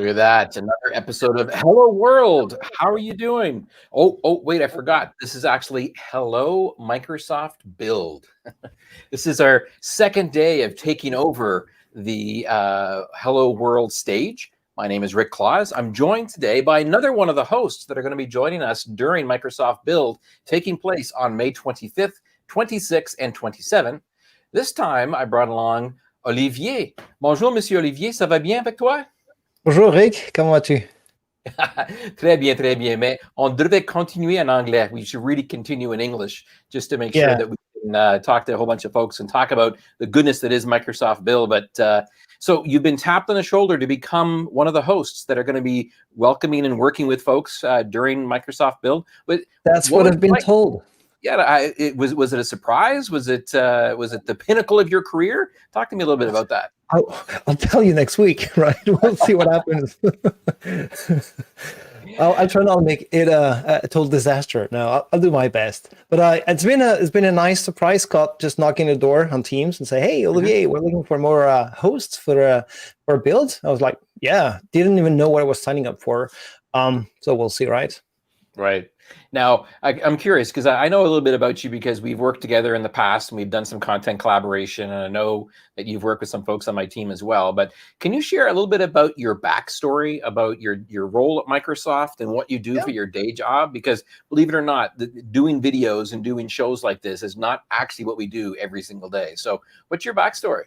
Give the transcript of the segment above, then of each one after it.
Look at that. Another episode of Hello World. How are you doing? Wait, I forgot. This is actually Hello Microsoft Build. This is our second day of taking over the Hello World stage. My name is Rick Claus. I'm joined today by another one of the hosts that are going to be joining us during Microsoft Build, taking place on May 25th, 26th, and 27th. This time, I brought along Olivier. Bonjour, Monsieur Olivier. Ça va bien avec toi? Bonjour Rick, comment vas-tu? Très bien. Mais on devait continuer en anglais. We should really continue in English just to make sure that we can talk to a whole bunch of folks and talk about the goodness that is Microsoft Build. But so you've been tapped on the shoulder to become one of the hosts that are going to be welcoming and working with folks during Microsoft Build. But that's what I've been told. Yeah, was it a surprise? Was it the pinnacle of your career? Talk to me a little bit about that. I'll tell you next week, right? We'll see what happens. I'll try not to make it a total disaster. No, I'll do my best. But it's been a nice surprise, Scott, just knocking the door on Teams and say, "Hey, Olivier, we're looking for more hosts for Build." I was like, "Yeah," didn't even know what I was signing up for. So we'll see, right? Right. Now, I'm curious because I know a little bit about you because we've worked together in the past and we've done some content collaboration, and I know that you've worked with some folks on my team as well. But can you share a little bit about your backstory, about your role at Microsoft and what you do for your day job? Because believe it or not, doing videos and doing shows like this is not actually what we do every single day. So what's your backstory?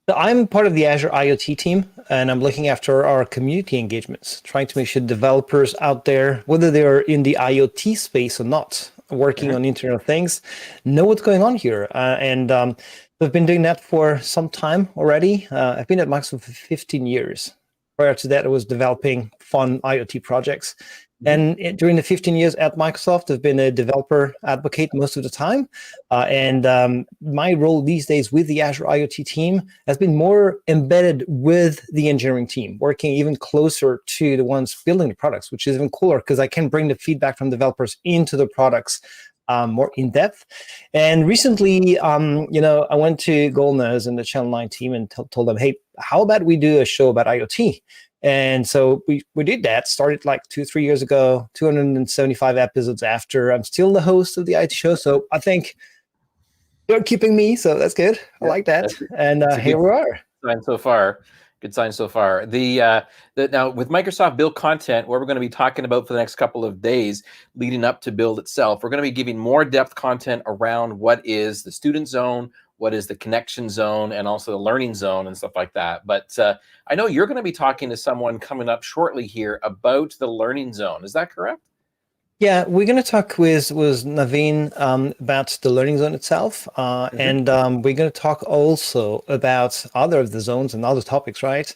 So I'm part of the Azure IoT team, and I'm looking after our community engagements, trying to make sure developers out there, whether they're in the IoT space or not, working on Internet of Things, know what's going on here. And we've been doing that for some time already. I've been at Microsoft for 15 years. Prior to that, I was developing fun IoT projects. And during the 15 years at Microsoft, I've been a developer advocate most of the time. And my role these days with the Azure IoT team has been more embedded with the engineering team, working even closer to the ones building the products, which is even cooler because I can bring the feedback from developers into the products more in depth. And recently, I went to Golnaz and the Channel 9 team and told them, hey, how about we do a show about IoT? And so we did that, started like 2-3 years ago, 275 episodes after. I'm still the host of the IT show, so I think you're keeping me, so that's good. I like that. And here we are. Good sign so far. Now with Microsoft Build content, what we're going to be talking about for the next couple of days leading up to Build itself, we're going to be giving more depth content around what is the student zone, what is the connection zone, and also the learning zone and stuff like that. But I know you're going to be talking to someone coming up shortly here about the learning zone. Is that correct? Yeah, we're going to talk with Naveen about the learning zone itself. And we're going to talk also about other of the zones and other topics, right?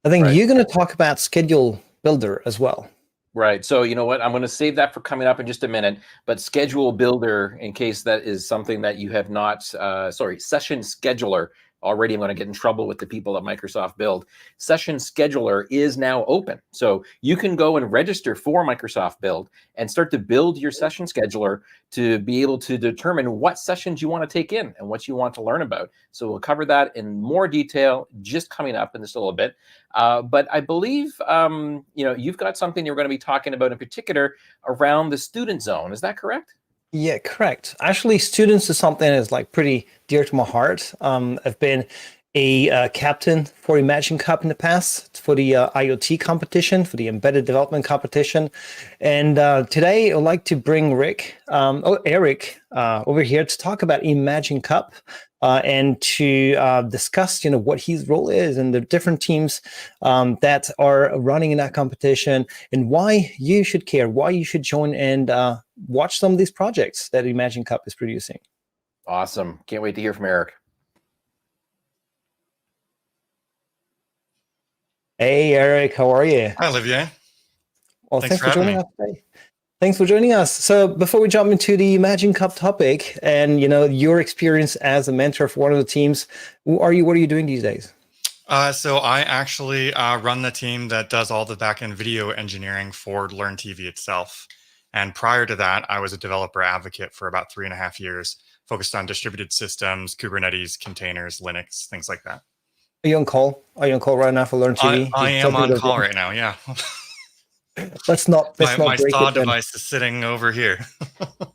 I think you're going to talk about Schedule Builder as well. Right. So you know what? I'm going to save that for coming up in just a minute. But Schedule Builder, in case that is something that you have not, Session Scheduler. Already I'm going to get in trouble with the people at Microsoft Build. Session Scheduler is now open. So you can go and register for Microsoft Build and start to build your session scheduler to be able to determine what sessions you want to take in and what you want to learn about. So we'll cover that in more detail just coming up in just a little bit. But I believe, you've got something you're going to be talking about in particular around the student zone. Is that correct? Yeah, correct. Actually, students is something that's like pretty dear to my heart. I've been a captain for Imagine Cup in the past, for the IoT competition, for the embedded development competition. And today I'd like to bring Eric over here to talk about Imagine Cup and to discuss, what his role is and the different teams that are running in that competition and why you should care, why you should join and watch some of these projects that Imagine Cup is producing. Awesome. Can't wait to hear from Eric. Hey, Eric, how are you? Hi, Olivier. Well, thanks for joining us today. Thanks for joining us. So before we jump into the Imagine Cup topic and, your experience as a mentor for one of the teams, who are you? What are you doing these days? So I actually run the team that does all the backend video engineering for Learn TV itself. And prior to that, I was a developer advocate for about 3.5 years, focused on distributed systems, Kubernetes, containers, Linux, things like that. Are you on call? Are you on call right now for Learn TV? I Did am something on go call wrong? right now. Yeah. Let's not My break saw it then. device is sitting over here.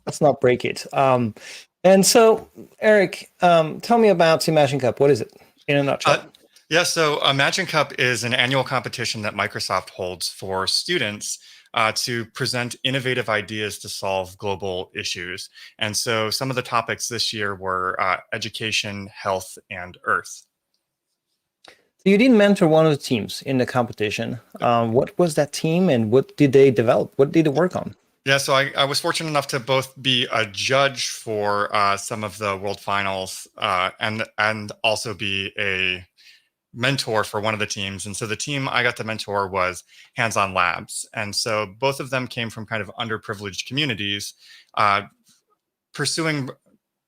Let's not break it. And so, Eric, tell me about Imagine Cup. What is it in a Uh, nutshell? yeah, so Imagine Cup is an annual competition that Microsoft holds for students to present innovative ideas to solve global issues. And so some of the topics this year were education, health, and earth. You did mentor one of the teams in the competition. What was that team, and what did they develop? What did they work on? Yeah, so I was fortunate enough to both be a judge for some of the World Finals and also be a mentor for one of the teams. And so the team I got to mentor was Hands On Labs. And so both of them came from kind of underprivileged communities, pursuing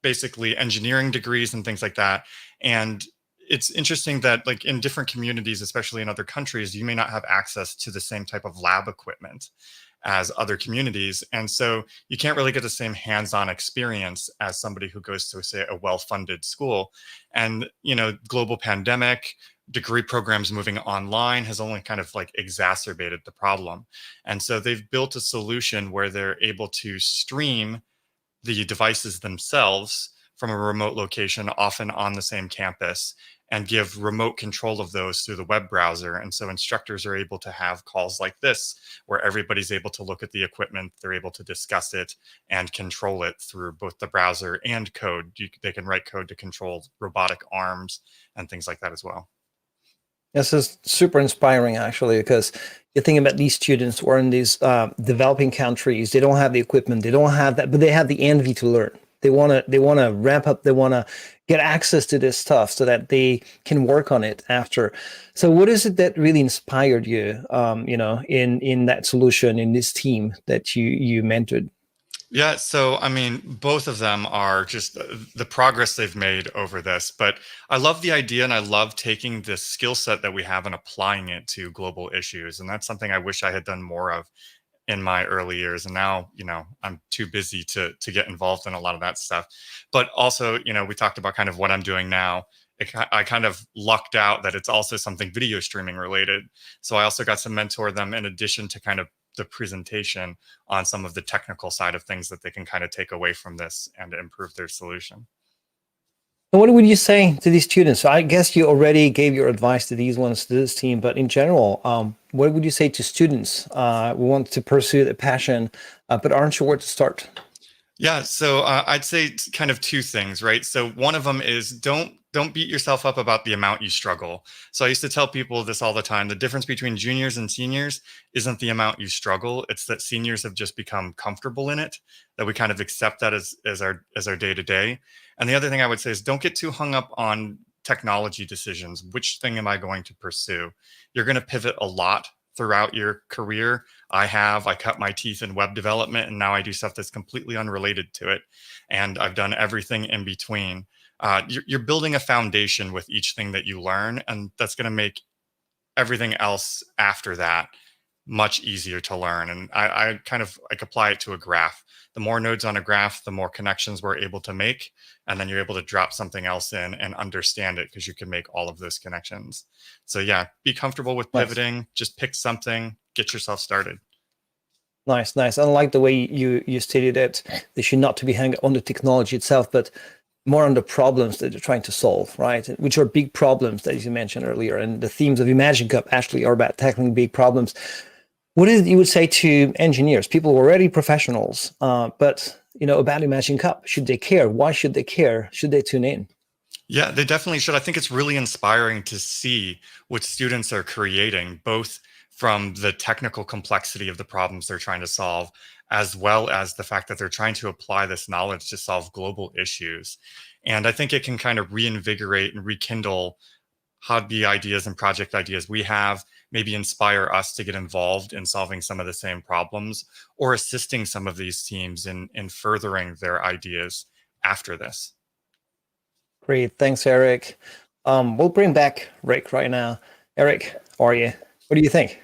basically engineering degrees and things like that. And it's interesting that like in different communities, especially in other countries, you may not have access to the same type of lab equipment as other communities. And so you can't really get the same hands-on experience as somebody who goes to, say, a well-funded school. And, global pandemic, degree programs moving online has only kind of like exacerbated the problem. And so they've built a solution where they're able to stream the devices themselves from a remote location, often on the same campus, and give remote control of those through the web browser. And so instructors are able to have calls like this, where everybody's able to look at the equipment, they're able to discuss it and control it through both the browser and code. They can write code to control robotic arms and things like that as well. This is super inspiring, actually, because you're thinking about these students who are in these developing countries. They don't have the equipment, they don't have that, but they have the envy to learn. They want to ramp up. They want to get access to this stuff so that they can work on it after. So, what is it that really inspired you, in that solution, in this team that you mentored? Yeah, so I mean, both of them are just the progress they've made over this. But I love the idea and I love taking this skill set that we have and applying it to global issues. And that's something I wish I had done more of in my early years. And now, I'm too busy to get involved in a lot of that stuff. But also, we talked about kind of what I'm doing now. I kind of lucked out that it's also something video streaming related. So I also got to mentor them in addition to kind of the presentation on some of the technical side of things that they can kind of take away from this and improve their solution. And what would you say to these students? So I guess you already gave your advice to these ones, to this team, but in general, what would you say to students who want to pursue the passion, but aren't sure where to start? Yeah, so I'd say kind of two things, right? So one of them is don't beat yourself up about the amount you struggle. So I used to tell people this all the time. The difference between juniors and seniors isn't the amount you struggle. It's that seniors have just become comfortable in it, that we kind of accept that as our day to day. And the other thing I would say is don't get too hung up on technology decisions. Which thing am I going to pursue? You're going to pivot a lot throughout your career. I cut my teeth in web development and now I do stuff that's completely unrelated to it. And I've done everything in between. You're building a foundation with each thing that you learn, and that's going to make everything else after that much easier to learn. And I kind of like apply it to a graph. The more nodes on a graph, the more connections we're able to make. And then you're able to drop something else in and understand it because you can make all of those connections. So yeah, be comfortable with pivoting, nice. Just pick something, get yourself started. Nice. I like the way you stated it. They should not to be hung on the technology itself, but more on the problems that they're trying to solve, right? Which are big problems, as you mentioned earlier. And the themes of Imagine Cup actually are about tackling big problems. What is it you would say to engineers, people who are already professionals, but about Imagine Cup? Should they care? Why should they care? Should they tune in? Yeah, they definitely should. I think it's really inspiring to see what students are creating, both from the technical complexity of the problems they're trying to solve, as well as the fact that they're trying to apply this knowledge to solve global issues. And I think it can kind of reinvigorate and rekindle hobby ideas and project ideas we have, maybe inspire us to get involved in solving some of the same problems or assisting some of these teams in furthering their ideas after this. Great. Thanks, Eric. We'll bring back Rick right now. Eric, how are you? What do you think?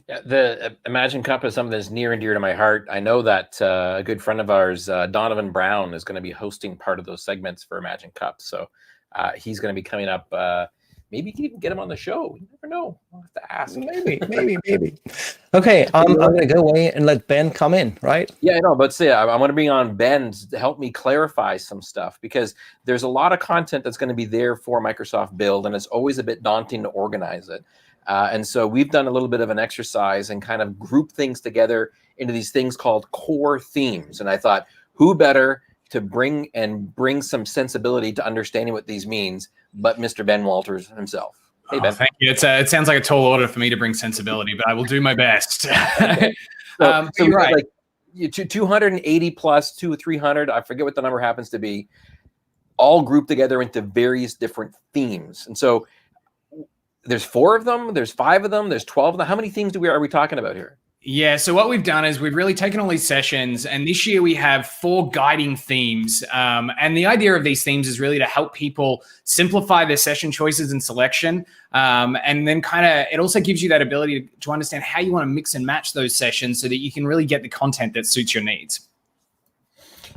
Yeah, the Imagine Cup is something that's near and dear to my heart. I know that a good friend of ours, Donovan Brown, is going to be hosting part of those segments for Imagine Cup. So he's going to be coming up maybe you can even get him on the show. You never know. I'll have to ask. Maybe. Okay, I'm going to go away and let Ben come in, right? Yeah, I know, but say I'm going to bring on Ben to help me clarify some stuff, because there's a lot of content that's going to be there for Microsoft Build, and it's always a bit daunting to organize it. And so we've done a little bit of an exercise and kind of group things together into these things called core themes. And I thought, who better to bring some sensibility to understanding what these means but Mr. Ben Walters himself. Hey, Ben. Thank you. It sounds like a tall order for me to bring sensibility, but I will do my best. Okay. So you're right. Like 280 plus 300, I forget what the number happens to be, all grouped together into various different themes. And so there's 4 of them, there's 5 of them, there's 12 of them. How many themes are we talking about here? Yeah, so what we've done is we've really taken all these sessions, and this year we have 4 guiding themes. And the idea of these themes is really to help people simplify their session choices and selection. And then it also gives you that ability to understand how you want to mix and match those sessions so that you can really get the content that suits your needs.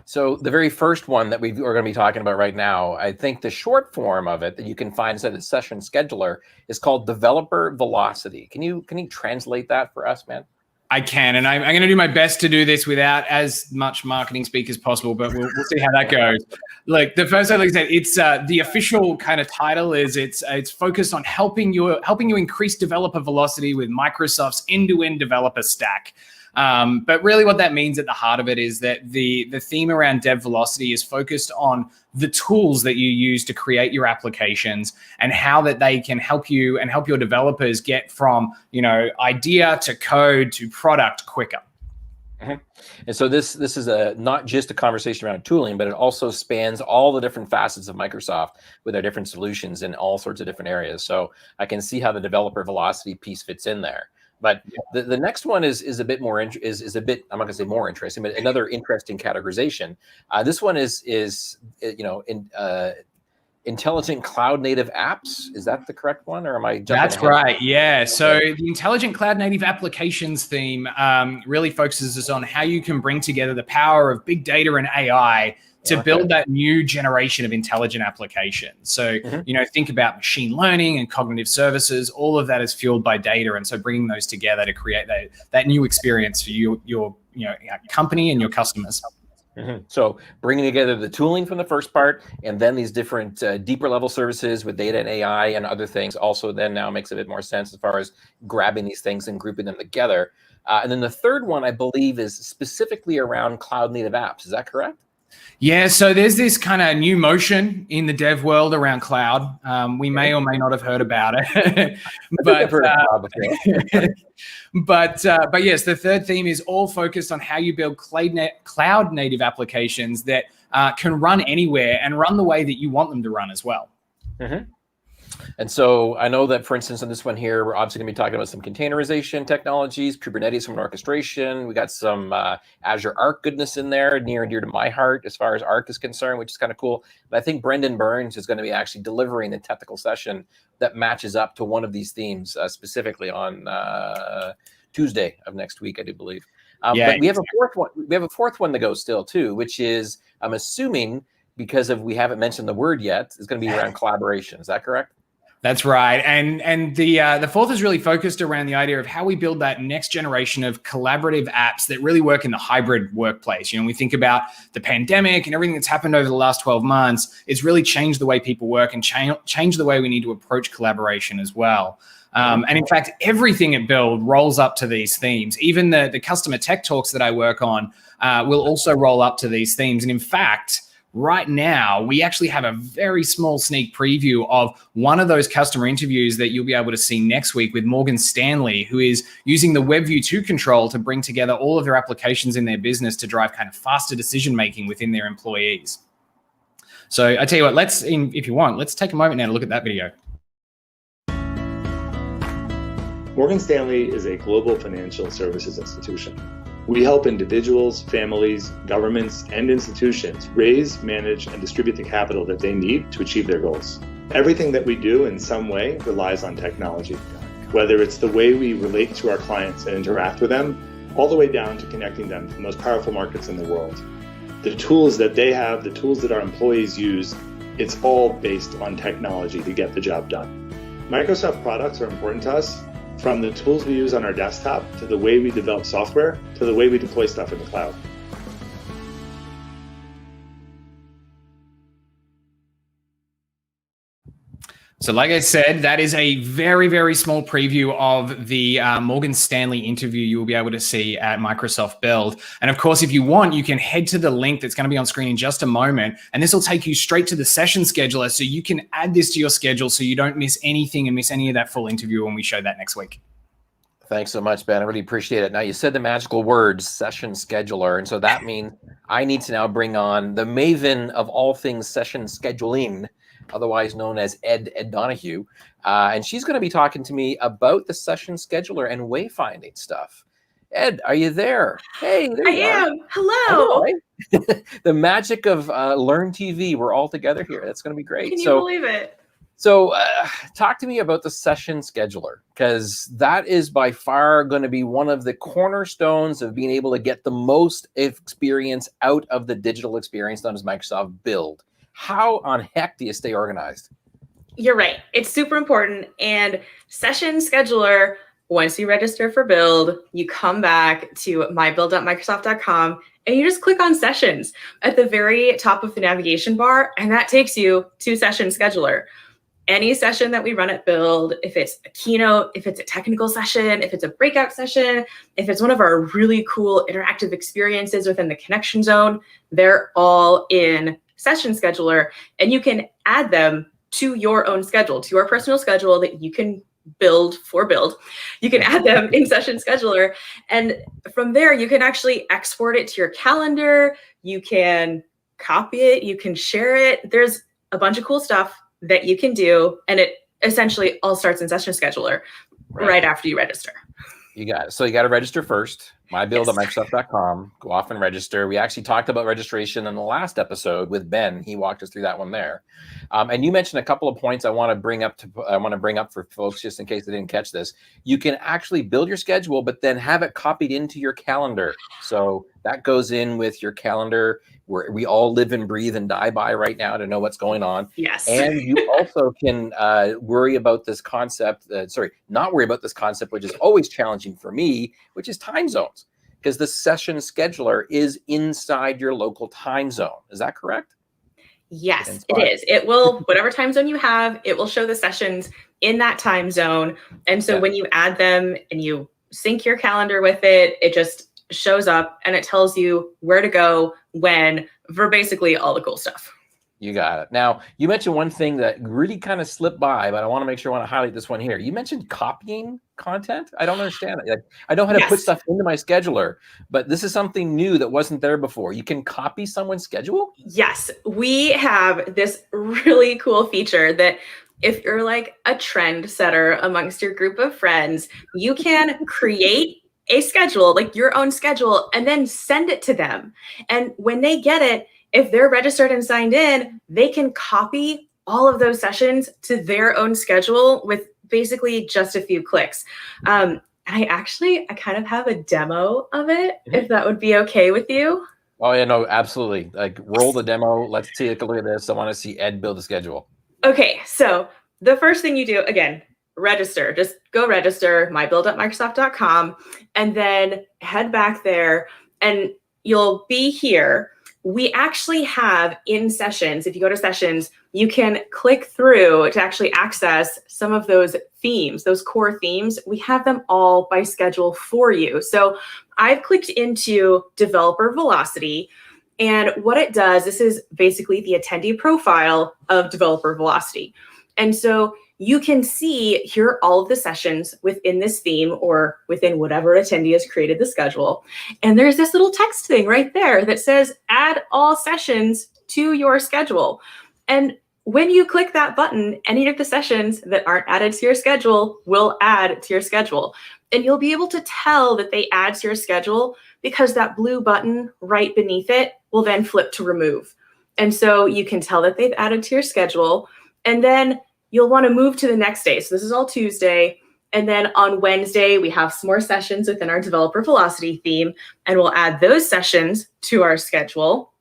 So the very first one that we're going to be talking about right now, I think the short form of it that you can find inside the session scheduler is called Developer Velocity. Can you translate that for us, man? I can, and I'm going to do my best to do this without as much marketing speak as possible, but we'll see how that goes. Look, the first thing, like I said, it's the official kind of title is it's focused on helping you increase developer velocity with Microsoft's end-to-end developer stack. But really what that means at the heart of it is that the theme around Dev Velocity is focused on the tools that you use to create your applications and how that they can help you and help your developers get from, idea to code to product quicker. Mm-hmm. And so this is not just a conversation around tooling, but it also spans all the different facets of Microsoft with their different solutions in all sorts of different areas. So I can see how the developer velocity piece fits in there. But the next one is a bit more is a bit, I'm not going to say more interesting, but another interesting categorization. This one is intelligent cloud native apps. Is that the correct one, or am I jumping That's ahead? right. Yeah. So the intelligent cloud native applications theme really focuses on how you can bring together the power of big data and AI to build that new generation of intelligent applications. So, think about machine learning and cognitive services. All of that is fueled by data. And so bringing those together to create that new experience for your company and your customers. Mm-hmm. So bringing together the tooling from the first part, and then these different deeper level services with data and AI and other things also then now makes a bit more sense as far as grabbing these things and grouping them together. And then the third one, I believe, is specifically around cloud native apps. Is that correct? Yeah, so there's this kind of new motion in the dev world around cloud. We may or may not have heard about it, but yes, the third theme is all focused on how you build cloud native applications that can run anywhere and run the way that you want them to run as well. Mm-hmm. And so I know that, for instance, in this one here, we're obviously going to be talking about some containerization technologies, Kubernetes from an orchestration. We got some Azure Arc goodness in there, near and dear to my heart as far as Arc is concerned, which is kind of cool. But I think Brendan Burns is going to be actually delivering a technical session that matches up to one of these themes specifically on Tuesday of next week, I do believe. But we have a fourth one. We have a fourth one to go still too, which is, I'm assuming, because we haven't mentioned the word yet, is going to be around collaboration. Is that correct? That's right. And the fourth is really focused around the idea of how we build that next generation of collaborative apps that really work in the hybrid workplace. We think about the pandemic and everything that's happened over the last 12 months. It's really changed the way people work and change the way we need to approach collaboration as well. And in fact, everything at Build rolls up to these themes. Even the customer tech talks that I work on will also roll up to these themes. And in fact, right now, we actually have a very small sneak preview of one of those customer interviews that you'll be able to see next week with Morgan Stanley, who is using the WebView 2 control to bring together all of their applications in their business to drive kind of faster decision-making within their employees. So I tell you what, if you want, let's take a moment now to look at that video. Morgan Stanley is a global financial services institution. We help individuals, families, governments, and institutions raise, manage, and distribute the capital that they need to achieve their goals. Everything that we do in some way relies on technology, whether it's the way we relate to our clients and interact with them, all the way down to connecting them to the most powerful markets in the world. The tools that they have, the tools that our employees use, it's all based on technology to get the job done. Microsoft products are important to us, from the tools we use on our desktop to the way we develop software to the way we deploy stuff in the cloud. So like I said, that is a very, very small preview of the Morgan Stanley interview you will be able to see at Microsoft Build. And of course, if you want, you can head to the link that's going to be on screen in just a moment. And this will take you straight to the session scheduler. So you can add this to your schedule so you don't miss anything and miss any of that full interview when we show that next week. Thanks so much, Ben. I really appreciate it. Now, you said the magical words, session scheduler. And so that means I need to now bring on the maven of all things session scheduling, otherwise known as Ed Donahue. And she's going to be talking to me about the session scheduler and wayfinding stuff. Ed, are you there? Hey, there you are. I am. Hello. The magic of Learn TV. We're all together here. That's going to be great. Can you believe it? So talk to me about the session scheduler, because that is by far going to be one of the cornerstones of being able to get the most experience out of the digital experience known as Microsoft Build. How on heck do you stay organized? You're right. It's super important. And session scheduler, once you register for Build, you come back to mybuild.microsoft.com and you just click on sessions at the very top of the navigation bar. And that takes you to session scheduler. Any session that we run at Build, if it's a keynote, if it's a technical session, if it's a breakout session, if it's one of our really cool interactive experiences within the connection zone, they're all in Session Scheduler, and you can add them to your own schedule, to your personal schedule that you can build for Build. You can add them in Session Scheduler, and from there you can actually export it to your calendar. You can copy it, you can share it. There's a bunch of cool stuff that you can do, and it essentially all starts in Session Scheduler right after you register. You got it. So you got to register first. mybuild.microsoft.com. Go off and register. We actually talked about registration in the last episode with Ben. He walked us through that one there. And you mentioned a couple of points I want to bring up for folks just in case they didn't catch this. You can actually build your schedule, but then have it copied into your calendar. So that goes in with your calendar, where we all live and breathe and die by right now to know what's going on. Yes. And you also can not worry about this concept, which is always challenging for me, which is time zones, because the session scheduler is inside your local time zone. Is that correct? Yes, it is. It will, whatever time zone you have, it will show the sessions in that time zone. And so when you add them and you sync your calendar with it, it just shows up and it tells you where to go, when, for basically all the cool stuff. You got it. Now, you mentioned one thing that really kind of slipped by, but I want to highlight this one here. You mentioned copying content. I don't understand it. I know how to put stuff into my scheduler, but this is something new that wasn't there before. You can copy someone's schedule? Yes, we have this really cool feature that if you're like a trend setter amongst your group of friends, you can create a schedule, like your own schedule, and then send it to them. And when they get it, if they're registered and signed in, they can copy all of those sessions to their own schedule with basically just a few clicks. I kind of have a demo of it, if that would be okay with you. Oh yeah, no, absolutely. Like roll the demo. Let's take a look at this. I want to see Ed build a schedule. Okay, so the first thing you do, again, register. Just go register, mybuild.microsoft.com, and then head back there and you'll be here. We actually have in sessions, if you go to sessions, you can click through to actually access some of those themes, those core themes. We have them all by schedule for you. So I've clicked into Developer Velocity, and what it does, this is basically the attendee profile of Developer Velocity. And so you can see here are all of the sessions within this theme or within whatever attendee has created the schedule. And there's this little text thing right there that says add all sessions to your schedule. And when you click that button, any of the sessions that aren't added to your schedule will add to your schedule. And you'll be able to tell that they add to your schedule because that blue button right beneath it will then flip to remove. And so you can tell that they've added to your schedule. And then you'll want to move to the next day. So this is all Tuesday. And then on Wednesday, we have some more sessions within our Developer Velocity theme, and we'll add those sessions to our schedule.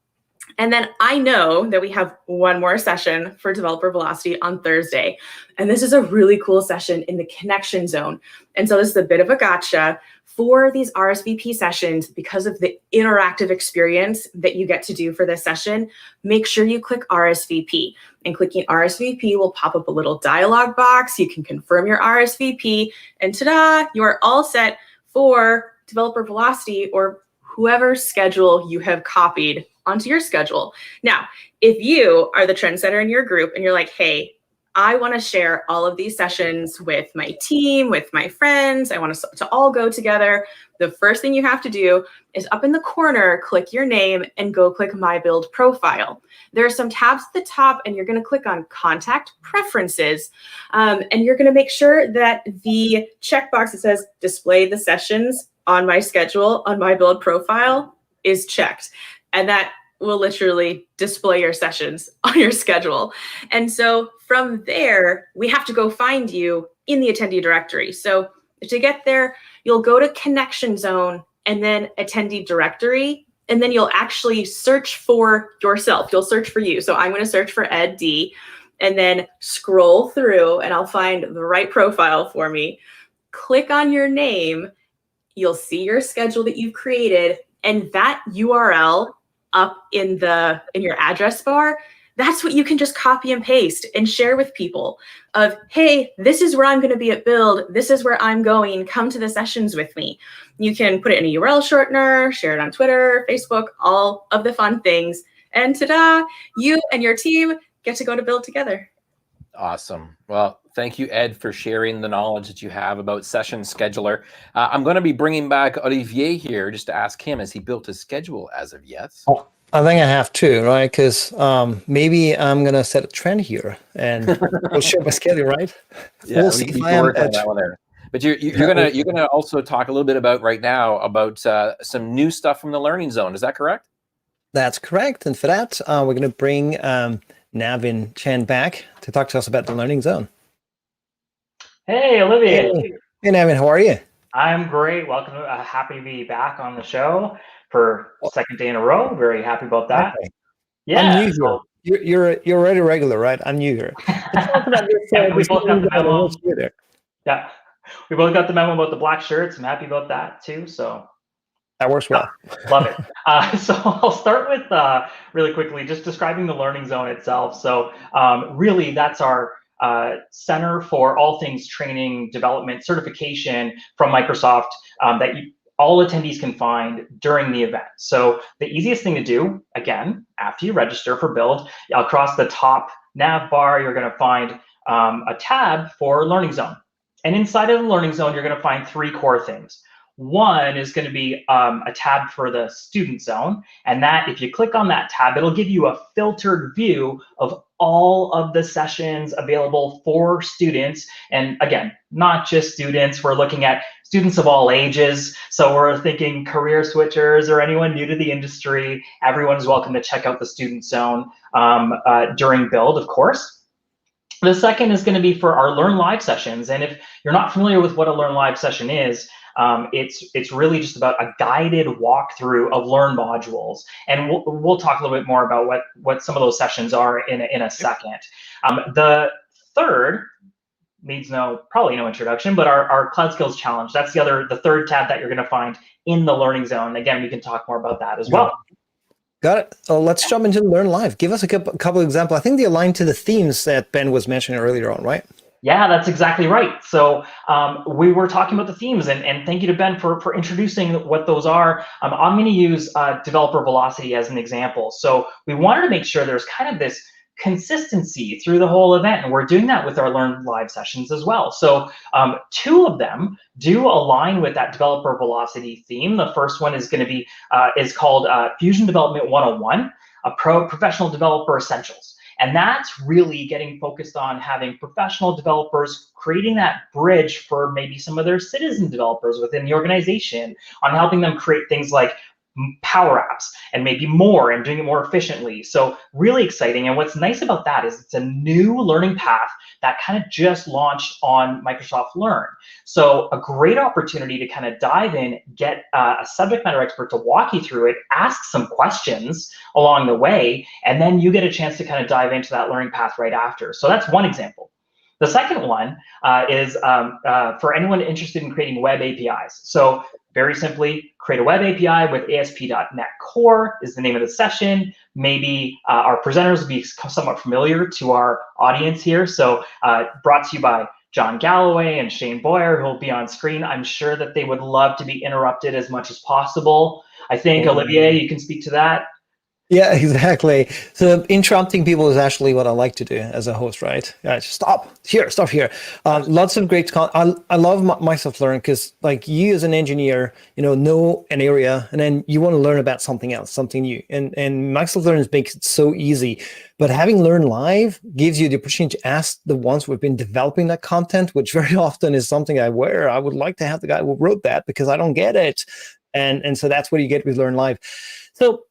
And then I know that we have one more session for Developer Velocity on Thursday. And this is a really cool session in the connection zone. And so this is a bit of a gotcha for these RSVP sessions. Because of the interactive experience that you get to do for this session, make sure you click RSVP. And clicking RSVP will pop up a little dialog box. You can confirm your RSVP, and ta-da, you are all set for Developer Velocity or whoever's schedule you have copied onto your schedule. Now, if you are the trendsetter in your group and you're like, hey, I want to share all of these sessions with my team, with my friends, I want us to all go together, the first thing you have to do is up in the corner, click your name and go click My Build Profile. There are some tabs at the top and you're going to click on Contact Preferences. And you're going to make sure that the checkbox that says Display the Sessions on my schedule, on My Build Profile is checked. And that will literally display your sessions on your schedule. And so from there, we have to go find you in the attendee directory. So to get there, you'll go to Connection Zone and then Attendee Directory, and then you'll actually search for yourself. You'll search for you. So I'm going to search for Ed D, and then scroll through, and I'll find the right profile for me. Click on your name. You'll see your schedule that you've created, and that URL up in your address bar, that's what you can just copy and paste and share with people of, hey, this is where I'm going to be at Build. This is where I'm going. Come to the sessions with me. You can put it in a URL shortener, share it on Twitter, Facebook, all of the fun things. And ta-da, you and your team get to go to Build together. Awesome. Well, thank you, Ed, for sharing the knowledge that you have about Session Scheduler. I'm going to be bringing back Olivier here just to ask him, has he built his schedule as of yet? Oh, I think I have to, right? Because maybe I'm going to set a trend here and we'll share my schedule, right? Yeah, we'll see if I am work on that one there. But you're gonna also talk a little bit about right now about some new stuff from the Learning Zone. Is that correct? That's correct. And for that, we're going to bring Navin Chen back to talk to us about the Learning Zone. Hey, Olivier. Hey, Navin, how are you? I'm great. Welcome. Happy to be back on the show for the second day in a row. Very happy about that. Okay. Yeah. I'm new here. You're already regular, right? I'm new here. Yeah, we both got the memo. Yeah, we both got the memo about the black shirts. I'm happy about that too. So that works well. Love it. So I'll start with really quickly just describing the Learning Zone itself. So really, that's our center for all things training, development, certification from Microsoft that all attendees can find during the event. So the easiest thing to do, again, after you register for Build, across the top nav bar, you're going to find a tab for Learning Zone. And inside of the Learning Zone, you're going to find three core things. One is going to be a tab for the Student Zone. And that, if you click on that tab, it'll give you a filtered view of all of the sessions available for students. And again, not just students, we're looking at students of all ages. So we're thinking career switchers or anyone new to the industry. Everyone's welcome to check out the Student Zone during Build, of course. The second is going to be for our Learn Live sessions. And if you're not familiar with what a Learn Live session is, it's really just about a guided walkthrough of Learn modules, and we'll talk a little bit more about what some of those sessions are in a second. The third needs probably no introduction, but our Cloud Skills Challenge. That's the third tab that you're going to find in the Learning Zone. Again, we can talk more about that as well. Got it. Let's jump into Learn Live. Give us a couple examples. I think they align to the themes that Ben was mentioning earlier on, right? Yeah, that's exactly right. So we were talking about the themes, and thank you to Ben for introducing what those are. I'm going to use Developer Velocity as an example. So we wanted to make sure there's kind of this consistency through the whole event, and we're doing that with our Learn Live sessions as well. So two of them do align with that Developer Velocity theme. The first one is going to be is called Fusion Development 101, Professional Developer Essentials. And that's really getting focused on having professional developers creating that bridge for maybe some of their citizen developers within the organization, on helping them create things like Power Apps and maybe more and doing it more efficiently. So really exciting. And what's nice about that is it's a new learning path that kind of just launched on Microsoft Learn. So a great opportunity to kind of dive in, get a subject matter expert to walk you through it, ask some questions along the way, and then you get a chance to kind of dive into that learning path right after. So that's one example. The second one is for anyone interested in creating web APIs. So very simply, create a web API with ASP.NET Core is the name of the session. Maybe our presenters will be somewhat familiar to our audience here. So brought to you by John Galloway and Shane Boyer, who will be on screen. I'm sure that they would love to be interrupted as much as possible. I think, Olivier, you can speak to that. Yeah, exactly. So interrupting people is actually what I like to do as a host, right? Stop here. Lots of great I love Microsoft Learn because, like, you as an engineer, know an area and then you want to learn about something else, something new. And Microsoft Learn makes it so easy. But having Learn Live gives you the opportunity to ask the ones who have been developing that content, which very often is something I would like to have the guy who wrote that because I don't get it. And so that's what you get with Learn Live. So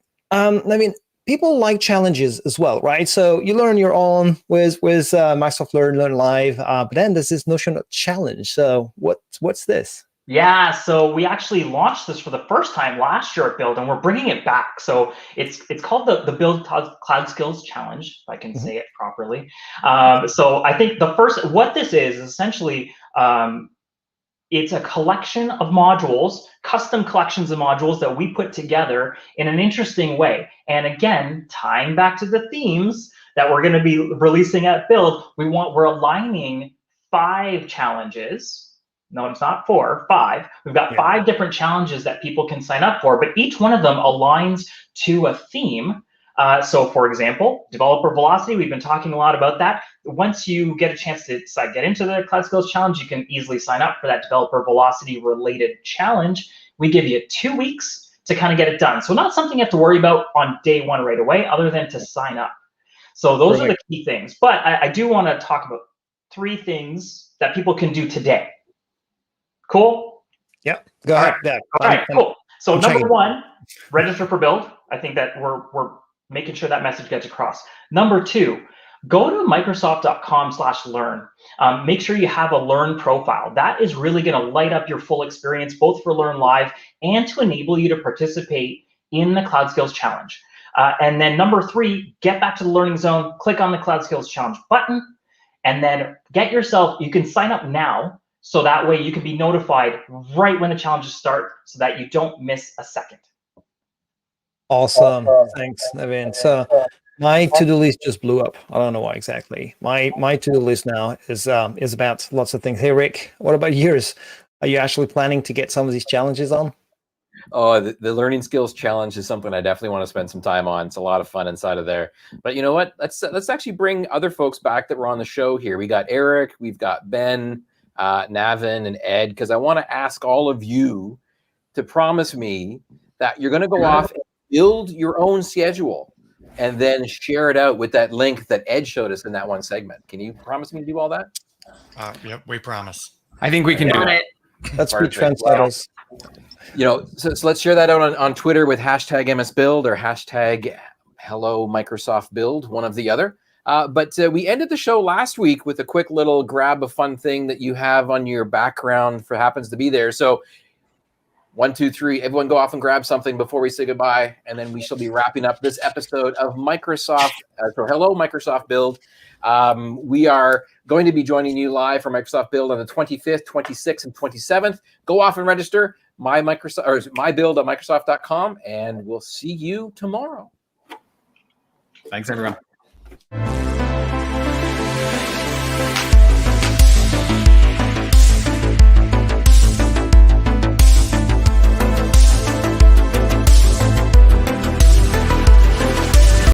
people like challenges as well, right? So you learn your own with Microsoft Learn Live, but then there's this notion of challenge. So what's this? Yeah, so we actually launched this for the first time last year at Build, and we're bringing it back. So it's called the Build Cloud Skills Challenge, if I can say it properly. So I think what this is essentially, it's a collection of modules, custom collections of modules that we put together in an interesting way. And again, tying back to the themes that we're going to be releasing at Build, we're aligning 5 challenges. No, it's not 4, 5. We've got 5 different challenges that people can sign up for, but each one of them aligns to a theme. So for example, developer velocity, we've been talking a lot about that. Once you get a chance to get into the Cloud Skills Challenge, you can easily sign up for that developer velocity related challenge. We give you 2 weeks to kind of get it done. So not something you have to worry about on day 1 right away, other than to sign up. So those are the key things. But I do want to talk about 3 things that people can do today. Cool? Yeah, go ahead. All right, cool. So number 1, register for Build. I think that we're making sure that message gets across. Number 2, go to Microsoft.com/learn. Make sure you have a Learn profile. That is really going to light up your full experience, both for Learn Live and to enable you to participate in the Cloud Skills Challenge. And then number 3, get back to the Learning Zone, click on the Cloud Skills Challenge button, and then you can sign up now, so that way you can be notified right when the challenges start so that you don't miss a second. Awesome. Thanks, Navin. So my to-do list just blew up. I don't know why exactly. My to-do list now is about lots of things. Hey, Rick, what about yours? Are you actually planning to get some of these challenges on? Oh, the Learning Skills Challenge is something I definitely want to spend some time on. It's a lot of fun inside of there. But you know what? Let's actually bring other folks back that were on the show here. We got Eric, we've got Ben, Navin, and Ed, because I want to ask all of you to promise me that you're going to go off and build your own schedule and then share it out with that link that Ed showed us in that one segment. Can you promise me to do all that? Yep, we promise. I think we can do it. Let's be trendsetters. So let's share that out on Twitter with hashtag MSBuild or hashtag Hello Microsoft Build, one of the other. But we ended the show last week with a quick little grab a fun thing that you have on your background for happens to be there. So 1, 2, 3, everyone go off and grab something before we say goodbye, and then we shall be wrapping up this episode of Microsoft. So hello, Microsoft Build. We are going to be joining you live for Microsoft Build on the 25th, 26th, and 27th. Go off and register mybuild.microsoft.com, and we'll see you tomorrow. Thanks, everyone.